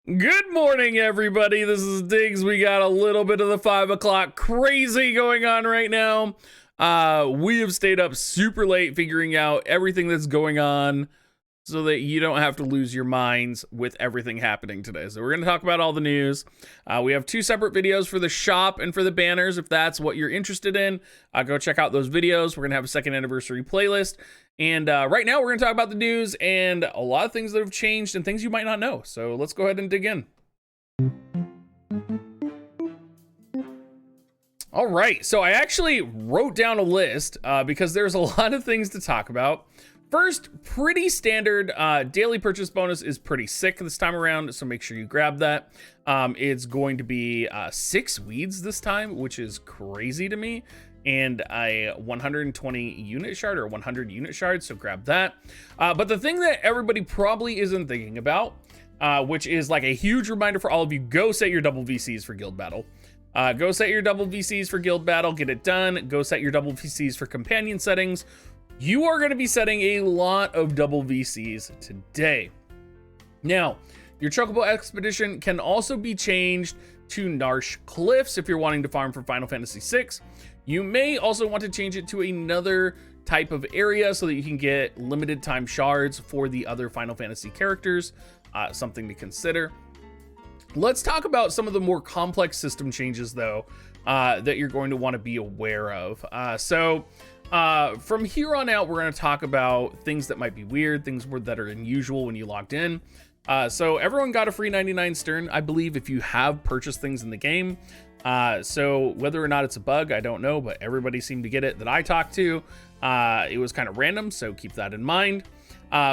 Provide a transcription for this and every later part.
Good morning, everybody. This is Diggs. We got a little bit of the 5 o'clock crazy going on right now. We have stayed up super late figuring out everything that's going on so that you don't have to lose your minds with everything happening today. So we're going to talk about all the news. We have two separate videos for the shop and for the banners. If that's what you're interested in, go check out those videos. We're going to have a second anniversary playlist. And right now we're going to talk about the news and a lot of things that have changed and things you might not know. So let's go ahead and dig in. All right, so I actually wrote down a list because there's a lot of things to talk about. First, pretty standard daily purchase bonus is pretty sick this time around, so make sure you grab that. It's going to be 6 weeds this time, which is crazy to me, and a 120 unit shard or 100 unit shard, so grab that. But the thing that everybody probably isn't thinking about, which is like a huge reminder for all of you, go set your double VCs for guild battle. Go set your double VCs for guild battle, get it done. Go set your double VCs for companion settings. You are going to be setting a lot of double VCs today. Now, your Chocobo Expedition can also be changed to Narsh Cliffs if you're wanting to farm for Final Fantasy VI. You may also want to change it to another type of area so that you can get limited time shards for the other Final Fantasy characters. Something to consider. Let's talk about some of the more complex system changes, though, that you're going to want to be aware of. From here on out, we're going to talk about things that might be weird, things that are unusual when you logged in. So everyone got a free 99 Stern, I believe, if you have purchased things in the game. So whether or not it's a bug, I don't know, but everybody seemed to get it that I talked to. It was kind of random, so keep that in mind.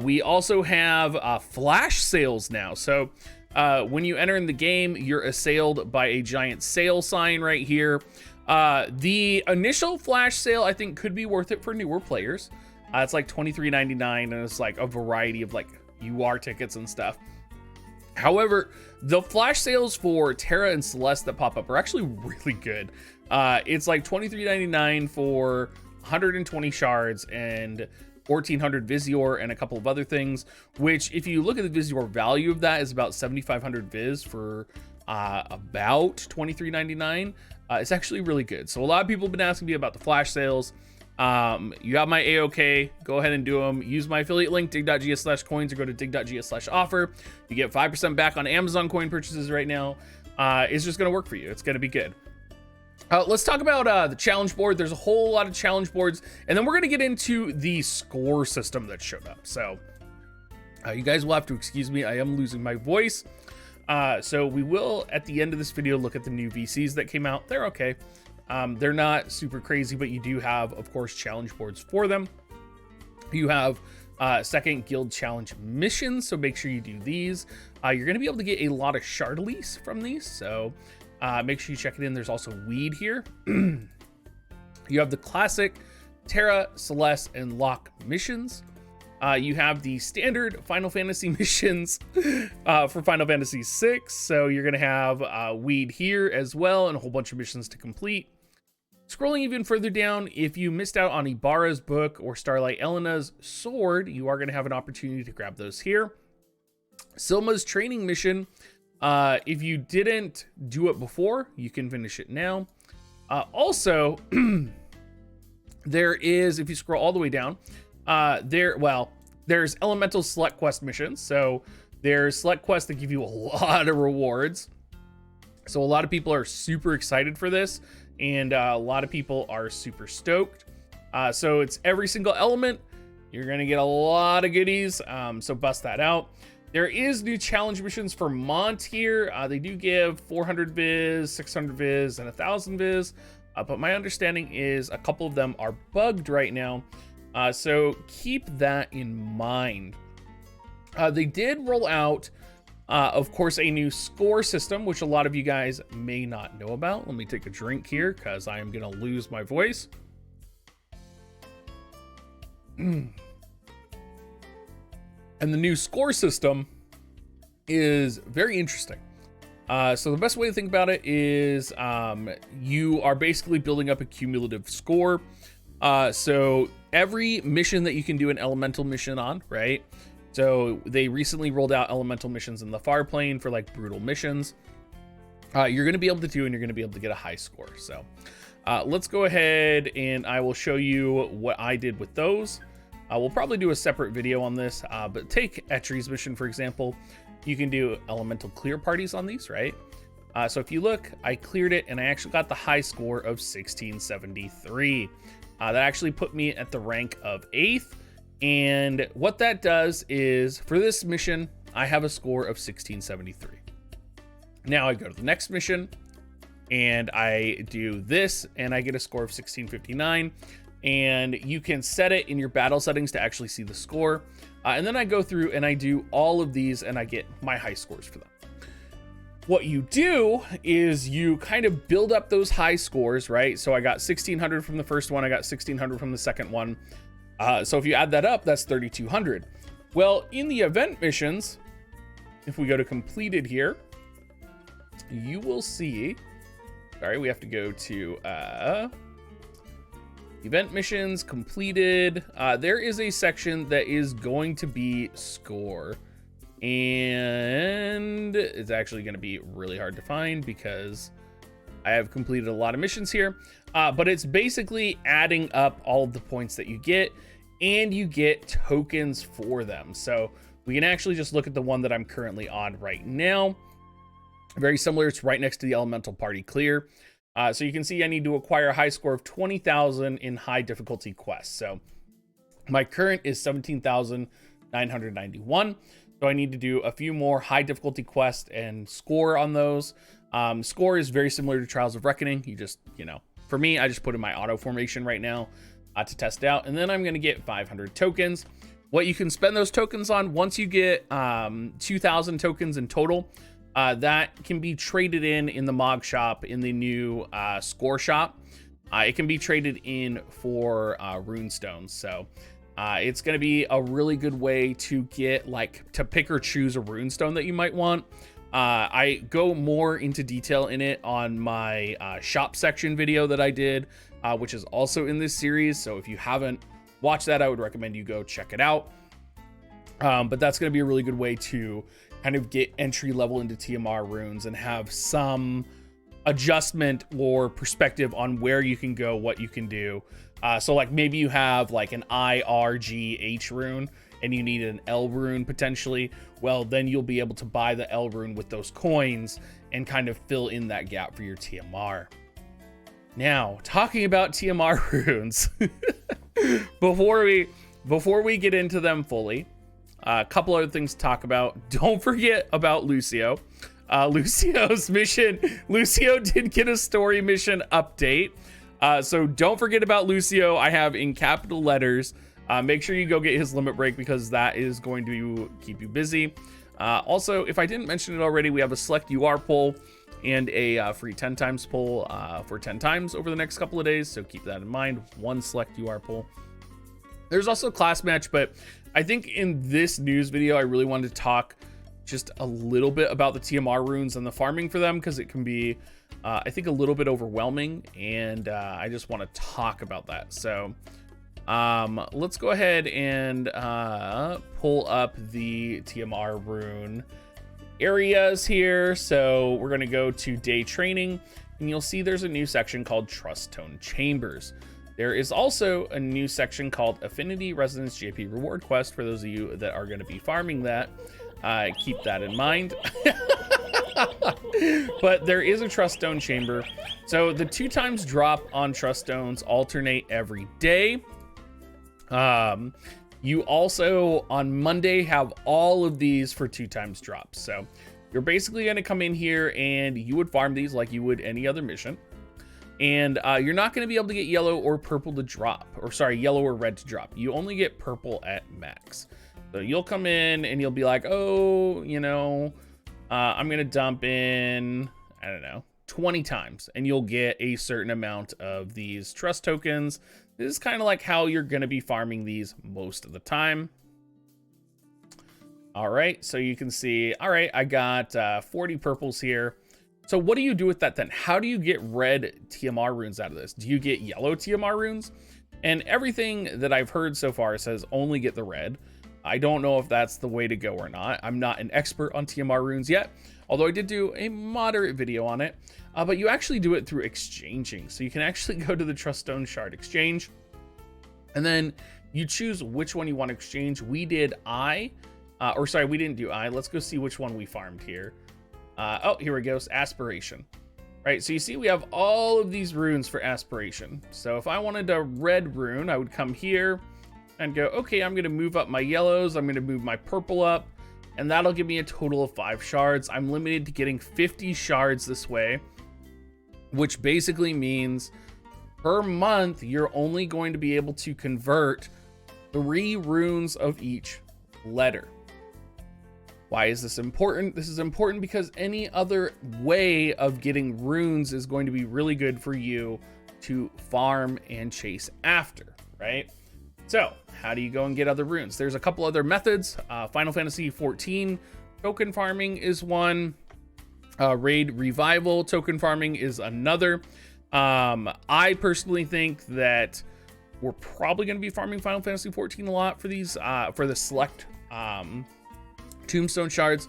We also have flash sales now. So when you enter in the game, you're assailed by a giant sale sign right here. The initial flash sale, I think, could be worth it for newer players. It's like $23.99, and it's like a variety of like UR tickets and stuff. However, the flash sales for Terra and Celeste that pop up are actually really good. It's like $23.99 for 120 shards and 1400 Visior and a couple of other things, which if you look at the Visior value of that is about 7,500 Viz for about $23.99. It's actually really good. So a lot of people have been asking me about the flash sales. You have my AOK, go ahead and do them. Use my affiliate link, dig.gs/coins, or go to dig.gs/offer. You get 5% back on Amazon coin purchases right now. It's just going to work for you. It's going to be good. Let's talk about the challenge board. There's a whole lot of challenge boards, and then we're going to get into the score system that showed up. So you guys will have to excuse me. I am losing my voice. So we will, at the end of this video, look at the new VCs that came out. They're okay. They're not super crazy, but you do have, of course, challenge boards for them. You have second guild challenge missions, so make sure you do these. You're going to be able to get a lot of shard lease from these, so make sure you check it in. There's also weed here. You have the classic Terra, Celeste, and Locke missions. You have the standard Final Fantasy missions for Final Fantasy VI. So you're going to have weed here as well and a whole bunch of missions to complete. Scrolling even further down, if you missed out on Ibarra's book or Starlight Elena's sword, you are going to have an opportunity to grab those here. Silma's training mission, if you didn't do it before, you can finish it now. Also, there is, if you scroll all the way down, there's elemental select quest missions. So there's select quests that give you a lot of rewards. So a lot of people are super excited for this, and a lot of people are super stoked. So it's every single element. You're going to get a lot of goodies. So bust that out. There is new challenge missions for Mont here. They do give 400 Viz, 600 Viz, and 1,000 Viz. But my understanding is a couple of them are bugged right now. So keep that in mind. They did roll out, of course, a new score system, which a lot of you guys may not know about. Let me take a drink here because I am going to lose my voice. And the new score system is very interesting. So the best way to think about it is you are basically building up a cumulative score. So every mission that you can do an elemental mission on, right? So they recently rolled out elemental missions in the far plane for like brutal missions. You're going to be able to do, and you're going to be able to get a high score. So let's go ahead and I will show you what I did with those. We'll probably do a separate video on this, but take Etri's mission, for example. You can do elemental clear parties on these, right? So if you look, I cleared it and I actually got the high score of 1673. That actually put me at the rank of 8th. And what that does is, for this mission, I have a score of 1673. Now I go to the next mission and I do this and I get a score of 1659. And you can set it in your battle settings to actually see the score. And then I go through and I do all of these and I get my high scores for them. What you do is you kind of build up those high scores, right? So I got 1600 from the first one. I got 1600 from the second one. So if you add that up, that's 3200. Well, in the event missions, if we go to completed here, you will see, sorry, we have to go to event missions completed. There is a section that is going to be score, and it's actually going to be really hard to find because I have completed a lot of missions here, but it's basically adding up all of the points that you get, and you get tokens for them. So we can actually just look at the one that I'm currently on right now. Very similar, it's right next to the elemental party clear. So you can see I need to acquire a high score of 20,000 in high difficulty quests. So my current is 17,991. So I need to do a few more high difficulty quests and score on those. Score is very similar to Trials of Reckoning. You just, for me, I just put in my auto formation right now to test out. And then I'm going to get 500 tokens. What you can spend those tokens on, once you get 2,000 tokens in total, that can be traded in the Mog shop in the new score shop. It can be traded in for rune stones. So it's going to be a really good way to get, to pick or choose a rune stone that you might want. I go more into detail in it on my shop section video that I did, which is also in this series. So if you haven't watched that, I would recommend you go check it out. But that's going to be a really good way to kind of get entry level into TMR runes and have some adjustment or perspective on where you can go, what you can do. So maybe you have an IRGH rune and you need an L rune potentially. Well, then you'll be able to buy the L rune with those coins and kind of fill in that gap for your TMR. Now, talking about TMR runes, before we get into them fully, a couple other things to talk about. Don't forget about Lucio. Lucio's mission. Lucio did get a story mission update. So don't forget about Lucio. I have in capital letters. Make sure you go get his limit break because that is going to keep you busy. Also, if I didn't mention it already, we have a select UR poll and a free 10 times poll for 10 times over the next couple of days. So keep that in mind. One select UR poll. There's also class match, but I think in this news video, I really wanted to talk just a little bit about the TMR runes and the farming for them, because it can be, I think, a little bit overwhelming, and I just want to talk about that. So let's go ahead and pull up the TMR rune areas here. So we're going to go to day training, and you'll see there's a new section called Trust Tone Chambers. There is also a new section called Affinity Resonance JP Reward Quest for those of you that are going to be farming that. Keep that in mind. But there is a Trust Stone Chamber. So the 2 times drop on Trust Stones alternate every day. You also, on Monday, have all of these for 2 times drops. So you're basically going to come in here and you would farm these like you would any other mission. And you're not going to be able to get yellow or purple to drop, or sorry, yellow or red to drop. You only get purple at max. So you'll come in and you'll be like, oh, I'm going to dump in, 20 times, and you'll get a certain amount of these trust tokens. This is kind of like how you're going to be farming these most of the time. All right, so you can see, all right, I got 40 purples here. So what do you do with that then? How do you get red TMR runes out of this? Do you get yellow TMR runes? And everything that I've heard so far says only get the red. I don't know if that's the way to go or not. I'm not an expert on TMR runes yet, although I did do a moderate video on it. But you actually do it through exchanging. So you can actually go to the Truststone Shard Exchange, and then you choose which one you want to exchange. We did I, we didn't do I. Let's go see which one we farmed here. Oh, here it goes, Aspiration. Right, so you see we have all of these runes for Aspiration. So if I wanted a red rune, I would come here and go, okay, I'm gonna move up my yellows, I'm gonna move my purple up, and that'll give me a total of 5 shards. I'm limited to getting 50 shards this way, which basically means per month, you're only going to be able to convert 3 runes of each letter. Why is this important? This is important because any other way of getting runes is going to be really good for you to farm and chase after, right? So how do you go and get other runes? There's a couple other methods. Final Fantasy 14 token farming is one. Raid Revival token farming is another. I personally think that we're probably going to be farming Final Fantasy 14 a lot for these, for the select tombstone shards,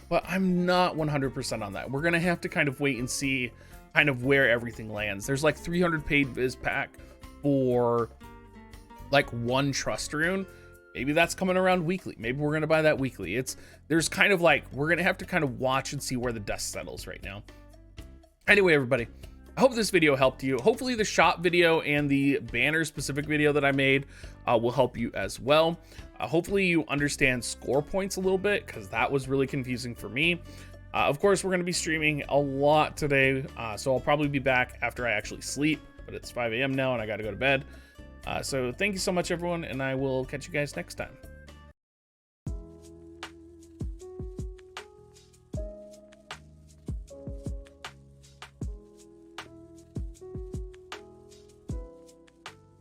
but I'm not 100% on that. We're going to have to kind of wait and see kind of where everything lands. There's like 300 paid viz pack for like 1 trust rune. Maybe that's coming around weekly. Maybe we're going to buy that weekly. There's kind of like, we're going to have to kind of watch and see where the dust settles right now. Anyway, everybody, I hope this video helped you. Hopefully the shop video and the banner specific video that I made will help you as well. Hopefully you understand score points a little bit, because that was really confusing for me. Of course, we're going to be streaming a lot today, so I'll probably be back after I actually sleep, but it's 5 a.m. now and I got to go to bed. So thank you so much, everyone, and I will catch you guys next time.